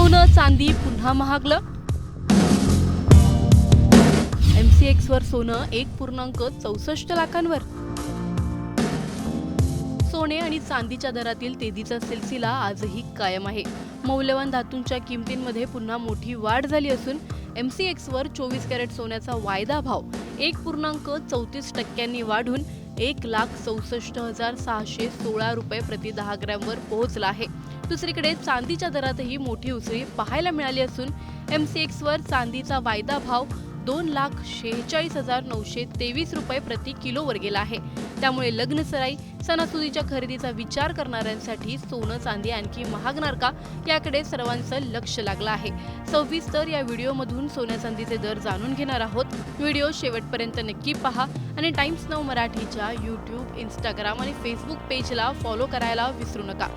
सोनं चांदी पुन्हा महागलं. MCX वर सोनं 1.64 लाखांवर. सोने आणि चांदीच्या दरातील तेजीचा सिलसिला आजही कायम आहे. मौल्यवान धातूंच्या किमतींमध्ये पुन्हा मोठी वाढ झाली असून MCX वर 24 कॅरेट सोन्याचा वायदा भाव 1.34% वाढून 1,64,616 रुपये प्रति 10 ग्रॅमवर पोहोचला आहे. दुसरीकडे चांदीच्या दरातही मोठी उसळी पाहायला मिळाली असून MCX वर चांदीचा वायदा भाव 2,46,923 रुपये प्रति किलोवर गेला आहे. त्यामुळे लग्न सराई सणासुदीच्या खरेदीचा विचार करणाऱ्यांसाठी सोनं चांदी आणखी महागणार का याकडे सर्वांचं लक्ष लागलं आहे. सविस्तर या व्हिडिओमधून सोन्या चांदीचे दर जाणून घेणार आहोत. व्हिडिओ शेवटपर्यंत नक्की पहा आणि टाइम्स नाऊ मराठीच्या यूट्यूब, इंस्टाग्राम आणि फेसबुक पेजला फॉलो करायला विसरू नका.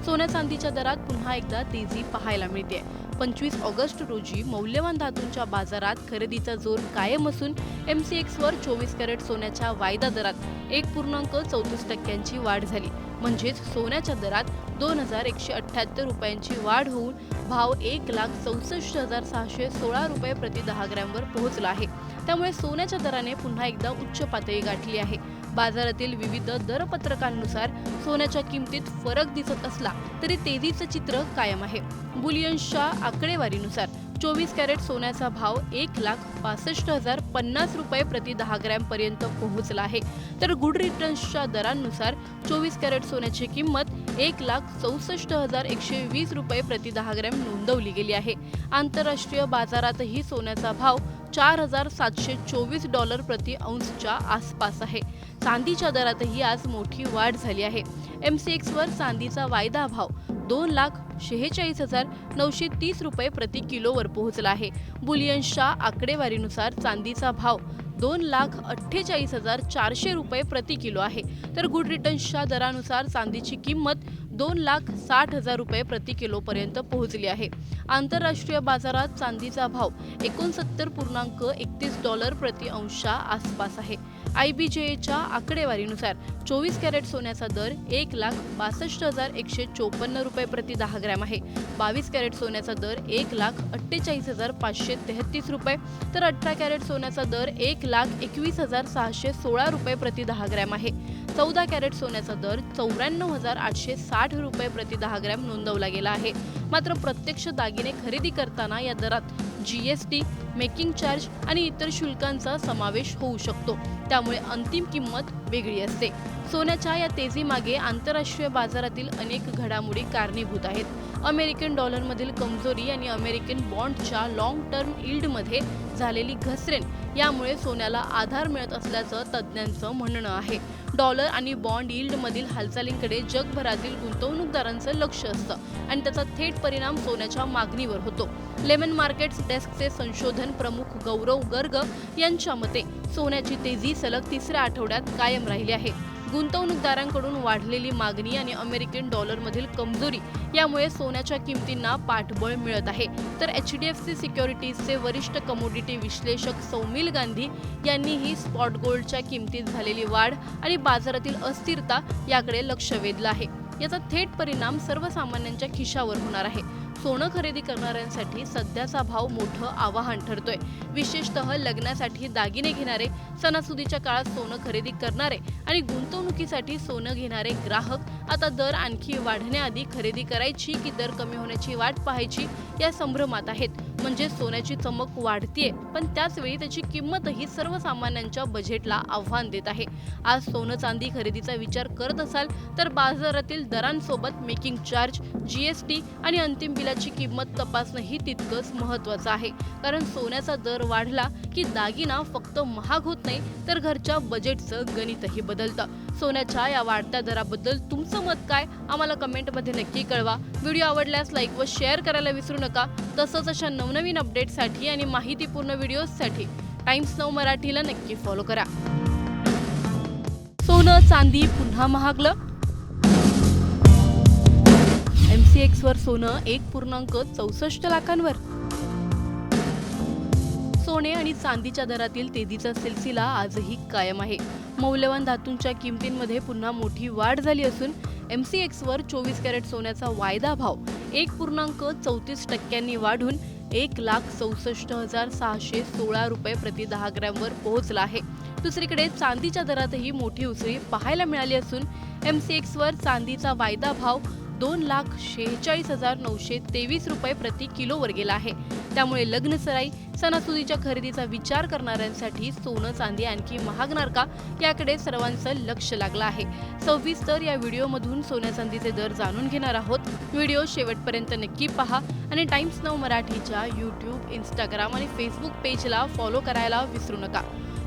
सोन्या चांदीच्या दरात पुन्हा एकदा तेजी पाहायला मिळते. 25 ऑगस्ट रोजी मौल्यवान धातूंच्या बाजारात खरेदीचा जोर कायम असून MCX वर 24 कॅरेट सोन्याच्या वायदा दरात 1.34% वाढ झाली. म्हणजेच सोन्याच्या दरात 2,178 रुपयांची वाढ होऊन भाव 1,64,616 रुपये प्रति 10 ग्रॅमवर पोहोचला आहे. त्यामुळे सोन्याच्या दराने पुन्हा एकदा उच्च पातळी गाठली आहे. बाजारातील विविध दरपत्रकांनुसार सोन्याच्या किमतीत फरक दिसत असला तरी तेजीचं चित्र कायम आहे. बुलियन्सच्या आकडेवारीनुसार 24 कॅरेट सोन्याचा भाव 1,65,050 रुपये प्रति 10 ग्रॅम पर्यंत पोहोचला आहे. तर गुड रिटर्न्सच्या दरांनुसार 24 कॅरेट सोन्याची किंमत 1,64,120 रुपये प्रति 10 ग्रॅम नोंदवली गेली आहे. आंतरराष्ट्रीय बाजारातही सोन्याचा भाव $4,724 प्रति औंसच्या आसपास आहे. चांदीच्या दरातही आज मोठी वाढ झाली आहे. MCX वर चांदीचा वायदा भाव 2,46,930 रुपये प्रति किलोवर पोहोचला आहे. बुलियन्सच्या आकडेवारीनुसार चांदीचा भाव 2,48,400 रुपये प्रति किलो आहे. तर गुड रिटर्न्सच्या दरानुसार चांदीची किंमत 2,60,000 रुपये प्रति किलो पर्यंत पोहोचली आहे. आंतरराष्ट्रीय बाजारात चांदीचा भाव $69.31 प्रति औंसच्या आसपास आहे. IBJच्या आकडेवारीनुसार 24 कॅरेट सोन्याचा दर 1,62,154 रुपये प्रति 10 ग्रॅम आहे. 22 कॅरेट सोन्याचा दर 1,48,533 रुपये तर 18 कॅरेट सोन्याचा दर 1,21,616 रुपये प्रति 10 ग्रॅम आहे. 14 कॅरेट सोन्याचा दर 94,860 रुपये प्रति 10 ग्रॅम नोंदवला गेला आहे. मात्र प्रत्यक्ष दागिने खरेदी करताना या दरात GST, मेकिंग चार्ज आणि इतर शुल्कांचा समावेश होऊ शकतो. त्यामुळे अंतिम किंमत वेगळी असते. सोन्याच्या या तेजीमागे आंतरराष्ट्रीय बाजारातील अनेक घडामोडी कारणीभूत आहेत. अमेरिकन डॉलरमधील कमजोरी आणि अमेरिकन बॉन्डच्या लॉंग टर्म यील्डमध्ये झालेली घसरण यामुळे सोन्याला आधार मिळत असल्याचं तज्ज्ञांचं म्हणणं आहे. डॉलर आणि बॉन्ड यील्डमधील हालचालींकडे जगभरातील गुंतवणूकदारांचं लक्ष असतं आणि त्याचा थेट परिणाम सोन्याच्या मागणीवर होतो. लेमन मार्केट्स डेस्कचे संशोधन प्रमुख गौरव गर्ग यांच्या मते सोन्याची तेजी सलग तिसऱ्या आठवड्यात कायम राहिली आहे. गुंतवणूकदारांकडून वाढलेली मागणी आणि अमेरिकन डॉलरमधील कमजोरी यामुळे सोन्याच्या किमतींना पाठबळ मिळत आहे. तर HDFC सिक्युरिटीजचे वरिष्ठ कमोडिटी विश्लेषक सौमिल गांधी यांनीही स्पॉट गोल्डच्या किमतीत झालेली वाढ आणि बाजारातील अस्थिरता याकडे लक्ष वेधलं आहे. याचा थेट परिणाम सर्वसामान्यांच्या खिशावर होणार आहे. सोनं खरेदी करणाऱ्यांसाठी सध्याचा भाव मोठं आव्हान ठरतोय. विशेषतः लग्नासाठी दागिने घेणारे, सणासुदीच्या काळात सोनं खरेदी करणारे आणि गुंतवणुकीसाठी सोनं घेणारे ग्राहक आता दर आणखी वाढण्याआधी खरेदी करायची की दर कमी होण्याची वाट पाहायची या संभ्रमात आहेत. म्हणजे सोन्याची चमक वाढतीये पण त्याचवेळी त्याची किंमतही सर्वसामान्यांच्या बजेटला आव्हान देत आहे. आज सोनं चांदी खरेदीचा विचार करत असाल तर बाजारातील दरांसोबत मेकिंग चार्ज, GST आणि अंतिम बिलाची किंमत तपासणंही तितकंच महत्त्वाचं आहे. कारण सोन्याचा दर वाढला की दागिना फक्त महाग होत नाही तर घरच्या बजेटचं गणितही बदलतं. सोन्याच्या या वाढत्या दराबद्दल तुमचं मत काय आम्हाला कमेंटमध्ये नक्की कळवा. व्हिडिओ आवडल्यास लाईक व शेअर करायला विसरू नका. तसंच अशा नवनवीन अपडेट्ससाठी आणि माहितीपूर्ण व्हिडिओजसाठी टाइम्स नाऊ मराठीला नक्की फॉलो करा. सोनं चांदी पुन्हा महागलं. MCX वर सोनं 1.64 लाखांवर. सोने आणि चांदीच्या दरातील तेजीचा सिलसिला आजही कायम आहे. मौल्यवान धातूंच्या किमतींमध्ये पुन्हा मोठी वाढ झाली असून MCX वर 24 कॅरेट सोन्याचा वायदा भाव 1.34% वाढून 1,64,616 रुपये प्रति 10 ग्रॅमवर पोहोचला आहे। दुसरीकडे चांदीच्या दरातही मोठी उसळी पाहायला मिळाली असून MCX वर चांदीचा वायदा भाव 2,46,923 रुपये प्रति किलोवर गेला आहे। त्यामुळे लग्नसराई सणासुदीच्या खरेदीचा विचार करणाऱ्यांसाठी सोनं चांदी आणखी महागणार का याकडे सर्वांचं लक्ष लागलं आहे। सविस्तर या व्हिडिओमधून सोन्या चांदीचे दर जाणून घेणार आहोत। व्हिडिओ शेवटपर्यंत नक्की पहा आणि टाइम्स नाऊ मराठीच्या यूट्यूब, इंस्टाग्राम आणि फेसबुक पेजला फॉलो करायला विसरू नका।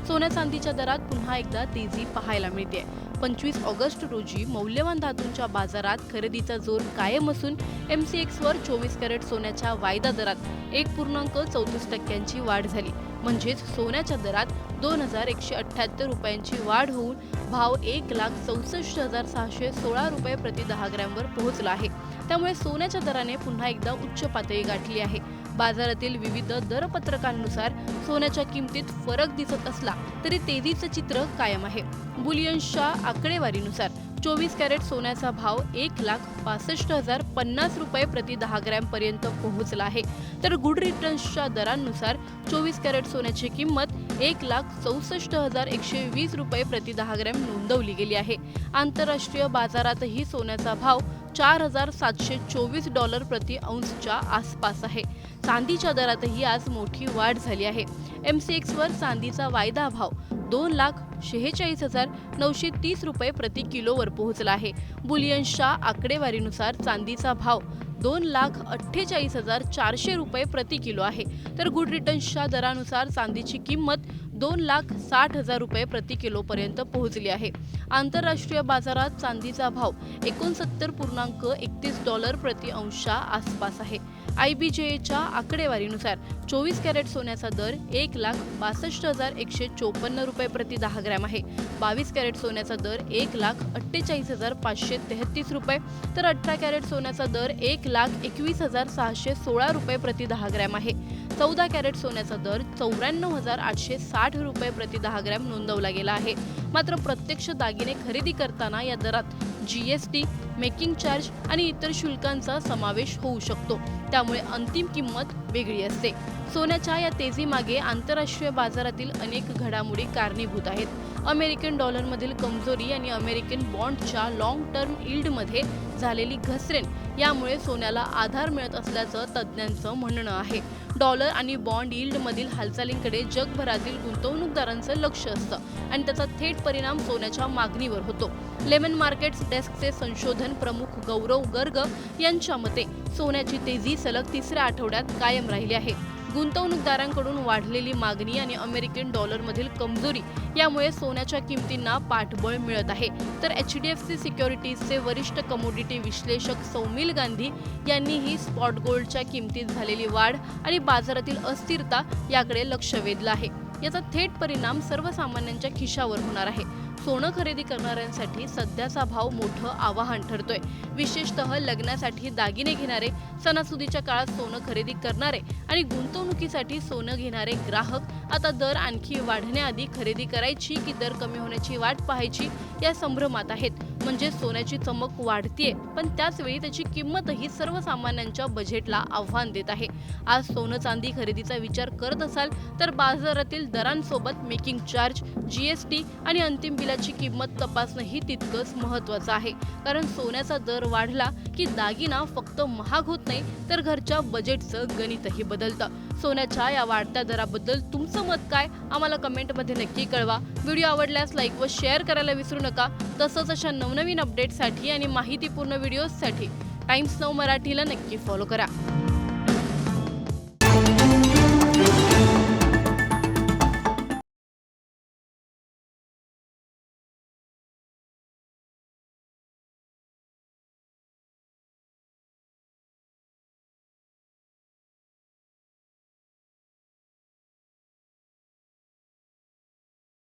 सोन्या चांदीच्या दरात पुन्हा एकदा तेजी पाहायला मिळते। 25 ऑगस्ट रोजी मौल्यवान धातूंच्या बाजारात खरेदीचा जोर कायम असून MCX वर 24 कॅरेट सोन्याच्या वायदा दरात 1.34% वाढ झाली। म्हणजेच सोन्याच्या दरात 2,178 रुपयांची वाढ होऊन भाव 1,64,616 रुपये प्रति 10 ग्रॅमवर पोहोचला आहे। त्यामुळे सोन्याच्या दराने पुन्हा एकदा उच्च पातळी गाठली आहे। बाजारातील विविध दरपत्रकांनुसार सोन्याच्या किमतीत फरक दिसत असला तरी तेजीचं चित्र कायम आहे। बुलियन्सच्या आकडेवारीनुसार 24 कॅरेट सोन्याचा भाव 1,65,050 रुपये प्रति 10 ग्रॅम पर्यंत पोहोचला आहे। तर गुड रिटर्न्सच्या दरांनुसार 24 कॅरेट सोन्याची किंमत 1,64,120 रुपये प्रति 10 ग्रॅम नोंदवली गेली आहे। आंतरराष्ट्रीय बाजारातही सोन्याचा भाव $4,724 प्रति औंसच्या आसपास आहे। चांदीच्या दरातही आज मोठी वाढ झाली आहे। MCX वर चांदीचा वायदा भाव 2,46,930 रुपये प्रति किलोवर पोहोचला आहे। बुलियन्सच्या आकडेवारीनुसार चांदीचा भाव 2,48,400 रुपये प्रति किलो आहे। तर गुड रिटर्न्सच्या दरानुसार चांदीची किंमत 2,60,000 रुपये प्रति किलो पर्यंत पोहोचली आहे। आंतरराष्ट्रीय बाजारात चांदीचा भाव $69.31 प्रति औंसच्या आसपास आहे। IBJच्या आकडेवारीनुसार 24 कॅरेट सोन्याचा दर 1,62,154 रुपये प्रति 10 ग्रॅम आहे। 22 कॅरेट सोन्याचा दर 1,48,533 रुपये, तर 18 कॅरेट सोन्याचा दर 1,21,616 रुपये प्रति 10 ग्रॅम आहे। 14 कॅरेट सोन्याचा दर 94,860 रुपये प्रति 10 ग्रॅम नोंदवला गेला आहे। मात्र प्रत्यक्ष दागिने खरेदी करताना या दरात GST, मेकिंग चार्ज आणि इतर शुल्कांचा समावेश होऊ शकतो। त्यामुळे अंतिम किंमत वेगळी असते। सोन्याच्या या तेजीमागे आंतरराष्ट्रीय बाजारातील अनेक घडामोडी कारणीभूत आहेत। अमेरिकन डॉलरमधील कमजोरी आणि अमेरिकन बॉन्डच्या लॉंग टर्म यील्डमध्ये झालेली घसरण यामुळे सोन्याला आधार मिळत असल्याचं तज्ज्ञांचं म्हणणं आहे। डॉलर आणि बॉन्ड यील्डमधील हालचालींकडे जगभरातील गुंतवणूकदारांचं लक्ष असतं आणि त्याचा थेट परिणाम सोन्याच्या मागणीवर होतो। लेमन मार्केट्स डेस्कचे संशोधन प्रमुख गौरव गर्ग यांच्या मते सोन्याची तेजी सलग तिसऱ्या आठवड्यात कायम राहिली आहे। गुंतवणूकदारांकडून वाढलेली मागणी आणि अमेरिकन डॉलरमधील कमजोरी यामुळे सोन्याच्या किमतींना पाठबळ मिळत आहे। तर HDFC सिक्युरिटीजचे वरिष्ठ कमोडिटी विश्लेषक सौमिल गांधी यांनीही स्पॉट गोल्डच्या किमतीत झालेली वाढ आणि बाजारातील अस्थिरता याकडे लक्ष वेधलं आहे। याचा थेट परिणाम सर्वसामान्यांच्या खिशावर होणार आहे। सोनं खरेदी करणाऱ्यांसाठी सध्याचा भाव मोठं आव्हान ठरतोय। विशेषतः लग्नासाठी दागिने घेणारे, सणासुदीच्या काळात सोनं खरेदी करणारे आणि गुंतवणुकीसाठी सोनं घेणारे ग्राहक आता दर आणखी वाढण्याआधी खरेदी करायची की दर कमी होण्याची वाट पाहायची या संभ्रमात आहेत। म्हणजे सोन्याची चमक वाढतीये, पण त्याच वेळी त्याची किंमतही सर्वसामान्यांच्या बजेटला आव्हान देत आहे। आज सोनं चांदी खरेदीचा विचार करत असाल तर बाजारातील दरांसोबत मेकिंग चार्ज, GST आणि अंतिम बिलाची किंमत तपासणंही तितकंच महत्त्वाचं आहे। कारण सोन्याचा दर वाढला की दागिना फक्त महाग होत नाही तर घरच्या बजेटचं गणितही बदलतं। सोन्याच्या या वाढत्या दराबद्दल तुमचं मत काय आम्हाला कमेंटमध्ये नक्की कळवा। व्हिडिओ आवडल्यास लाईक व शेअर करायला विसरू नका। तसंच अशा नवनवीन अपडेट्ससाठी आणि माहितीपूर्ण व्हिडिओजसाठी टाइम्स नाऊ मराठीला नक्की फॉलो करा।